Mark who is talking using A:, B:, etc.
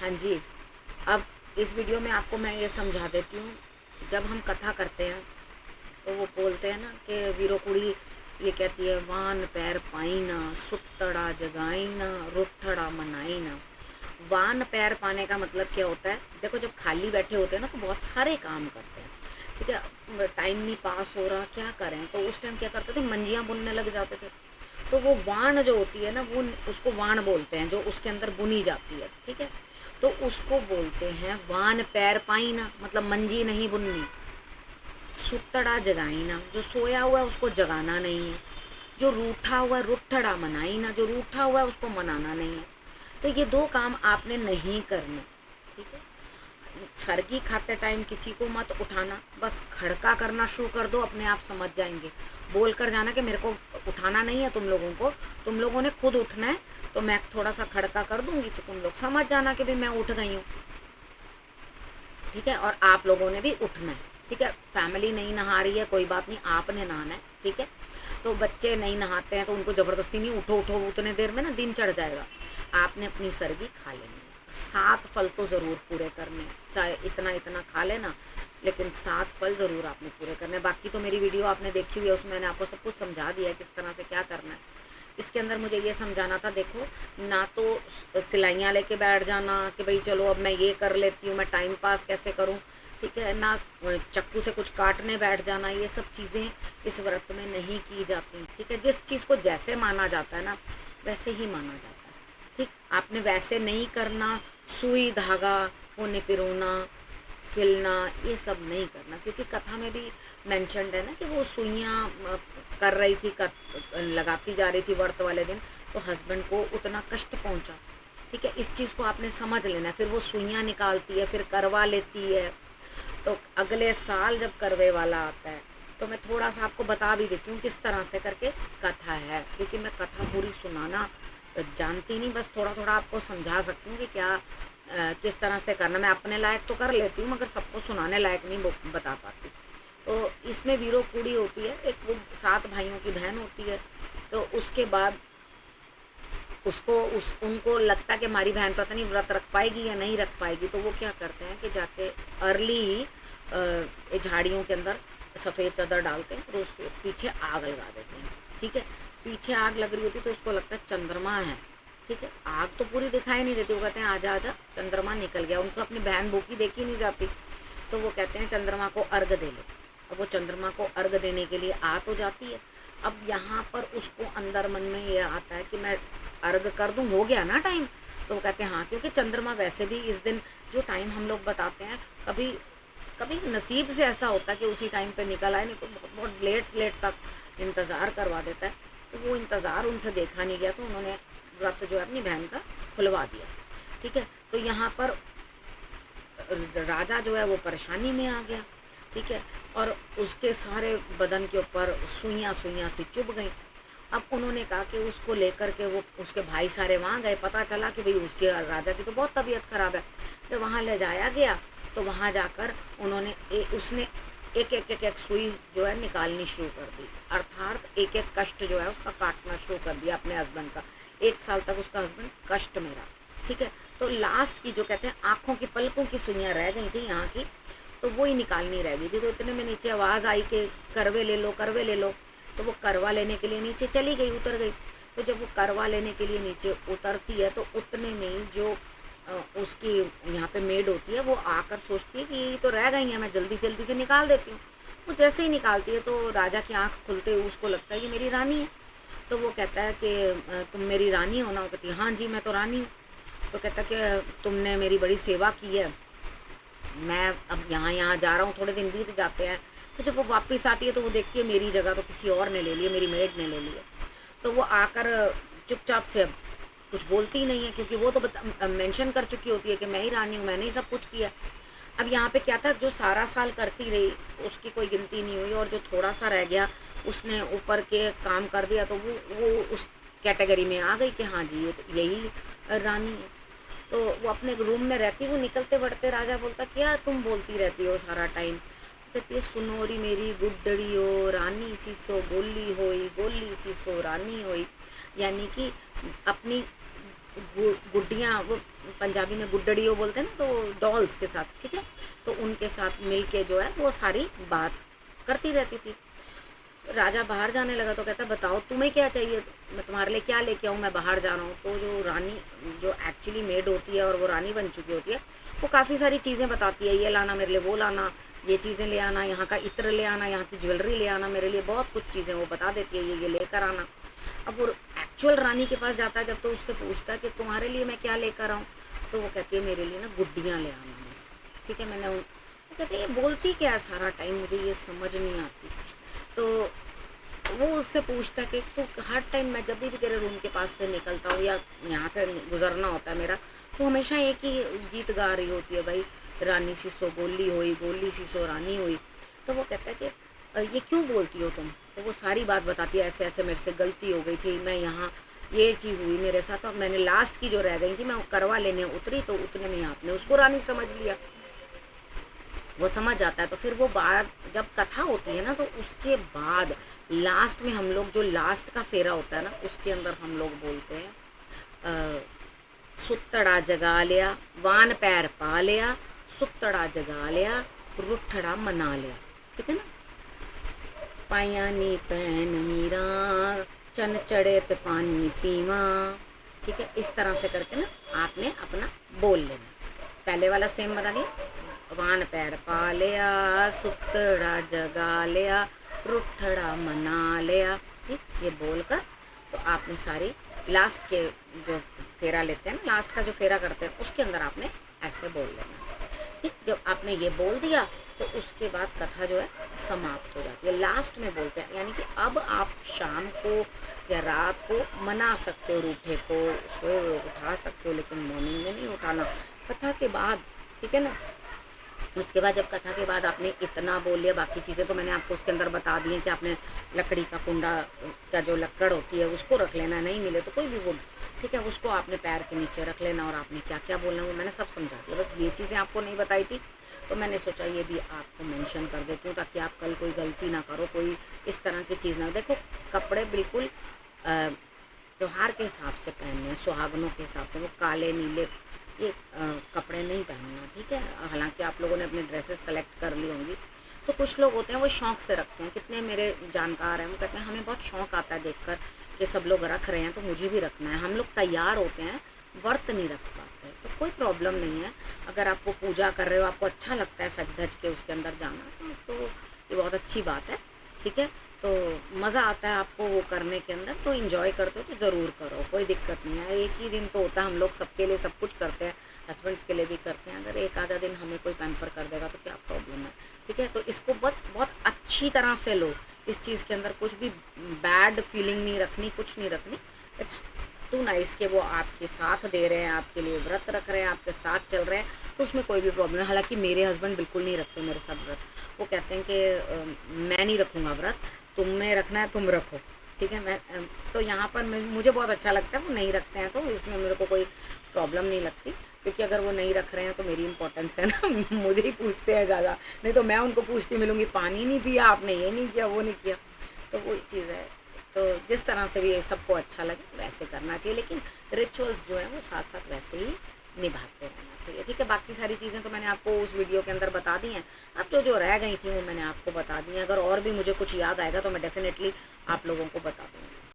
A: हाँ जी। अब इस वीडियो में आपको मैं ये समझा देती हूँ। जब हम कथा करते हैं तो वो बोलते हैं ना कि वीरो कुड़ी ये कहती है, वान पैर पाई ना, सुतड़ा जगाई ना, रुठड़ा मनाई ना। वान पैर पाने का मतलब क्या होता है? देखो, जब खाली बैठे होते हैं ना तो बहुत सारे काम करते हैं, ठीक है। टाइम नहीं पास हो रहा, क्या करें, तो उस टाइम क्या करते थे, मंजियाँ बुनने लग जाते थे। तो वो वाण जो होती है ना, वो उसको वाण बोलते हैं, जो उसके अंदर बुनी जाती है, ठीक है। तो उसको बोलते हैं वान पैर पाई ना, मतलब मंजी नहीं बुननी। सुतड़ा जगाई ना, जो सोया हुआ है उसको जगाना नहीं है। जो रूठा हुआ है, रुठड़ा मनाई ना, जो रूठा हुआ है उसको मनाना नहीं है। तो ये दो काम आपने नहीं करने, ठीक है। सरगी खाते टाइम किसी को मत उठाना, बस खड़का करना शुरू कर दो, अपने आप समझ जाएंगे। बोल कर जाना कि मेरे को उठाना नहीं है तुम लोगों को, तुम लोगों ने खुद उठना है, तो मैं थोड़ा सा खड़का कर दूंगी तो तुम लोग समझ जाना कि भाई मैं उठ गई हूँ, ठीक है। और आप लोगों ने भी उठना है, ठीक है। फैमिली नहीं नहा रही है, कोई बात नहीं, आपने नहाना है, ठीक है। तो बच्चे नहीं नहाते हैं तो उनको ज़बरदस्ती नहीं, उठो उठो, उतने देर में ना दिन चढ़ जाएगा। आपने अपनी सरगी खा लेनी है। 7 फल तो ज़रूर पूरे करने हैं, चाहे इतना इतना खा लेना, लेकिन 7 फल ज़रूर आपने पूरे करने हैं। बाकी तो मेरी वीडियो आपने देखी हुई है, उसमें मैंने आपको सब कुछ समझा दिया है किस तरह से क्या करना है। इसके अंदर मुझे ये समझाना था, देखो, ना तो सिलाइयाँ लेके बैठ जाना कि भाई चलो अब मैं ये कर लेती हूँ, मैं टाइम पास कैसे करूँ, ठीक है ना। चक्कू से कुछ काटने बैठ जाना, ये सब चीज़ें इस व्रत में नहीं की जाती, ठीक है। जिस चीज़ को जैसे माना जाता है ना, वैसे ही माना जाता है, ठीक। आपने वैसे नहीं करना, सुई धागा होने पिरोना, सिलना, ये सब नहीं करना, क्योंकि कथा में भी मेंशनड है ना कि वो सुइयाँ कर रही थी, लगाती जा रही थी व्रत वाले दिन, तो हस्बैंड को उतना कष्ट पहुंचा, ठीक है। इस चीज़ को आपने समझ लेना है। फिर वो सुइयाँ निकालती है, फिर करवा लेती है। तो अगले साल जब करवे वाला आता है तो मैं थोड़ा सा आपको बता भी देती हूँ किस तरह से करके कथा है, क्योंकि मैं कथा पूरी सुनाना जानती नहीं, बस थोड़ा थोड़ा आपको समझा सकती हूँ कि क्या किस तरह से करना। मैं अपने लायक तो कर लेती हूँ, मगर सबको सुनाने लायक नहीं बता पाती। तो इसमें वीरो कूड़ी होती है, एक वो 7 भाइयों की बहन होती है। तो उसके बाद उसको उनको लगता कि हमारी बहन पता नहीं व्रत रख पाएगी या नहीं रख पाएगी, तो वो क्या करते हैं कि जाके अर्ली ही झाड़ियों के अंदर सफ़ेद चादर डालते हैं और उसके पीछे आग लगा देते हैं, ठीक है। पीछे आग लग रही होती है तो उसको लगता है चंद्रमा है, ठीक है। आग तो पूरी दिखाई नहीं देती, वो कहते हैं आजा आजा, चंद्रमा निकल गया। उनको अपनी बहन भूखी देखी नहीं जाती, तो वो कहते हैं चंद्रमा को अर्घ दे ले। अब वो चंद्रमा को अर्घ देने के लिए आ तो जाती है। अब यहाँ पर उसको अंदर मन में ये आता है कि मैं अर्घ कर दूँ, हो गया ना टाइम। तो वो कहते हैं हाँ, क्योंकि चंद्रमा वैसे भी इस दिन जो टाइम हम लोग बताते हैं, कभी कभी नसीब से ऐसा होता है कि उसी टाइम पे निकल आए, नहीं तो बहुत बहुत लेट लेट तक इंतज़ार करवा देता है। तो वो इंतज़ार उनसे देखा नहीं गया, तो उन्होंने व्रत जो है अपनी बहन का खुलवा दिया, ठीक है। तो यहाँ पर राजा जो है वो परेशानी में आ गया, ठीक है। और उसके सारे बदन के ऊपर सुइयाँ सुइयाँ सी चुभ गई। अब उन्होंने कहा कि उसको लेकर के वो उसके भाई सारे वहाँ गए, पता चला कि भाई उसके राजा की तो बहुत तबीयत ख़राब है। तो वहाँ ले जाया गया, तो वहाँ जाकर उन्होंने उसने एक एक एक एक सुई जो है निकालनी शुरू कर दी, अर्थात एक एक कष्ट जो है उसका काटना शुरू कर दिया अपने हस्बैंड का। 1 साल तक उसका हस्बैंड कष्ट में रहा, ठीक है। तो लास्ट की जो कहते हैं आँखों की पलकों की सुइयाँ रह गई थी यहाँ की, तो वो ही निकालनी रह गई थी। तो इतने में नीचे आवाज़ आई कि करवे ले लो, करवे ले लो। तो वो करवा लेने के लिए नीचे चली गई, उतर गई। तो जब वो करवा लेने के लिए नीचे उतरती है तो उतने में ही जो उसकी यहाँ पे मेड होती है वो आकर सोचती है कि ये तो रह गई हैं, मैं जल्दी जल्दी से निकाल देती हूँ। वो जैसे ही निकालती है तो राजा की आँख खुलते हुए उसको लगता है ये मेरी रानी है। तो वो कहता है कि तुम मेरी रानी हो ना? वो कहती है हाँ जी, मैं तो रानी हूँ। तो कहता है कि तुमने मेरी बड़ी सेवा की है, मैं अब यहाँ यहाँ जा रहा हूँ, थोड़े दिन बीत जाते हैं। तो जब वो वापस आती है तो वो देखती है मेरी जगह तो किसी और ने ले ली है, मेरी मेड ने ले ली है। तो वो आकर चुपचाप से अब कुछ बोलती ही नहीं है, क्योंकि वो तो मेंशन कर चुकी होती है कि मैं ही रानी हूँ, मैंने ही सब कुछ किया। अब यहाँ पे क्या था, जो सारा साल करती रही उसकी कोई गिनती नहीं हुई, और जो थोड़ा सा रह गया उसने ऊपर के काम कर दिया, तो वो उस कैटेगरी में आ गई कि हाँ जी ये तो यही रानी है। तो वो अपने रूम में रहती, वो निकलते बढ़ते राजा बोलता क्या तुम बोलती रहती हो सारा टाइम? कहती है सुनोरी मेरी गुड्डड़ी हो, रानी सी सो गोली होई, गोली सी सो रानी होई। यानी कि अपनी गुड्डियाँ वो पंजाबी में गुड्डड़ियों बोलते हैं ना, तो डॉल्स के साथ, ठीक है, तो उनके साथ मिल के जो है वो सारी बात करती रहती थी। राजा बाहर जाने लगा तो कहता बताओ तुम्हें क्या चाहिए, मैं तुम्हारे लिए क्या लेके आऊँ, मैं बाहर जा रहा हूँ। तो जो रानी, जो एक्चुअली मेड होती है और वो रानी बन चुकी होती है, वो काफ़ी सारी चीज़ें बताती है, ये लाना मेरे लिए, वो लाना, ये चीज़ें ले आना, यहाँ का इत्र ले आना, यहाँ की ज्वेलरी ले आना, मेरे लिए बहुत कुछ चीज़ें वो बता देती है, ये लेकर आना। अब वो एक्चुअल रानी के पास जाता है जब, तो उससे पूछता है कि तुम्हारे लिए मैं क्या लेकर आऊँ, तो वो कहती है मेरे लिए ना गुड्डियाँ ले आना बस, ठीक है। मैंने वो कहते हैं ये बोलती क्या सारा टाइम, मुझे ये समझ नहीं आती। तो वो उससे पूछता कि तो हर टाइम मैं जब भी तेरे रूम के पास से निकलता हूँ या यहाँ से गुजरना होता है मेरा, तो हमेशा एक ही गीत गा रही होती है, भाई रानी सीसो गोली हुई, गोली सीसो रानी हुई। तो वो कहता है कि ये क्यों बोलती हो तुम, तो वो सारी बात बताती है, ऐसे ऐसे मेरे से गलती हो गई थी, मैं यहाँ ये चीज़ हुई मेरे साथ, और मैंने लास्ट की जो रह गई थी मैं वो करवा लेने उतरी, तो उतने में आपने उसको रानी समझ लिया। वो समझ जाता है। तो फिर वो बात जब कथा होती है ना, तो उसके बाद लास्ट में हम लोग जो लास्ट का फेरा होता है ना, उसके अंदर हम लोग बोलते हैं सुत्तड़ा जगा लिया, वान पैर पा लिया, सुत्तड़ा जगा लिया, रुठड़ा मना लिया, ठीक है ना। पाया नी पैन मीरा, चन चढ़े तो पानी पीवा, ठीक है। इस तरह से करके ना आपने अपना बोल लेना। पहले वाला सेम बता दिया, वान पैर पा लिया, सुत्तड़ा जगा लिया, रुठड़ा मना लिया, ठीक। ये बोलकर तो आपने सारी लास्ट के जो फेरा लेते हैं ना, लास्ट का जो फेरा करते हैं, उसके अंदर आपने ऐसे बोल लेना, ठीक। जब आपने ये बोल दिया तो उसके बाद कथा जो है समाप्त हो जाती है। लास्ट में बोलते हैं, यानी कि अब आप शाम को या रात को मना सकते हो, रूठे को सोए हुए उठा सकते हो, लेकिन मॉर्निंग में नहीं उठाना कथा के बाद, ठीक है ना। उसके बाद जब कथा के बाद आपने इतना बोल लिया, बाकी चीज़ें तो मैंने आपको उसके अंदर बता दी हैं कि आपने लकड़ी का कुंडा का जो लकड़ होती है उसको रख लेना, नहीं मिले तो कोई भी वुड, ठीक है, उसको आपने पैर के नीचे रख लेना, और आपने क्या क्या बोलना वो मैंने सब समझा दिया। बस ये चीज़ें आपको नहीं बताई थी, तो मैंने सोचा ये भी आपको मेंशन कर देती हूँ, ताकि आप कल कोई गलती ना करो, कोई इस तरह की चीज़ ना। देखो कपड़े बिल्कुल त्योहार के हिसाब से पहनने हैं, सुहागनों के हिसाब से, वो काले नीले ये कपड़े नहीं पहनना, ठीक है। हालांकि आप लोगों ने अपनी ड्रेसेस सेलेक्ट कर ली होंगी, तो कुछ लोग होते हैं वो शौक़ से रखते हैं। कितने मेरे जानकार हैं वो कहते हैं हमें बहुत शौक़ आता है देखकर कि सब लोग रख रहे हैं तो मुझे भी रखना है। हम लोग तैयार होते हैं, व्रत नहीं रख पाते, तो कोई प्रॉब्लम नहीं है। अगर आपको पूजा कर रहे हो, आपको अच्छा लगता है सज धज के उसके अंदर जाना, तो ये बहुत अच्छी बात है, ठीक है। तो मज़ा आता है आपको वो करने के अंदर, तो इन्जॉय करते हो तो ज़रूर करो, कोई दिक्कत नहीं है। एक ही दिन तो होता है, हम लोग सबके लिए सब कुछ करते हैं, हस्बैंड्स के लिए भी करते हैं। अगर एक आधा दिन हमें कोई पैम्पर कर देगा तो क्या प्रॉब्लम है, ठीक है। तो इसको बहुत अच्छी तरह से लो, इस चीज़ के अंदर कुछ भी बैड फीलिंग नहीं रखनी, कुछ नहीं रखनी। इट्स टू नाइस कि वो आपके साथ दे रहे हैं, आपके लिए व्रत रख रहे हैं, आपके साथ चल रहे हैं, तो उसमें कोई भी प्रॉब्लम नहीं। हालांकि मेरे हस्बैंड बिल्कुल नहीं रखते मेरे साथ व्रत, वो कहते हैं कि मैं नहीं रखूँगा व्रत, तुमने रखना है तुम रखो, ठीक है। मैं तो यहाँ पर मुझे बहुत अच्छा लगता है वो नहीं रखते हैं, तो इसमें मेरे को कोई प्रॉब्लम नहीं लगती, क्योंकि अगर वो नहीं रख रहे हैं तो मेरी इंपॉर्टेंस है ना मुझे ही पूछते हैं ज़्यादा, नहीं तो मैं उनको पूछती मिलूँगी, पानी नहीं पिया आपने, ये नहीं किया, वो नहीं किया, तो वही चीज़ है। तो जिस तरह से भी ये सबको अच्छा लगे वैसे करना चाहिए, लेकिन रिचुअल्स जो हैं वो साथ साथ वैसे ही निभाते रहना चाहिए, ठीक है। बाकी सारी चीज़ें तो मैंने आपको उस वीडियो के अंदर बता दी हैं। अब जो रह गई थी वो मैंने आपको बता दी हैं। अगर और भी मुझे कुछ याद आएगा तो मैं डेफिनेटली आप लोगों को बता दूँगी।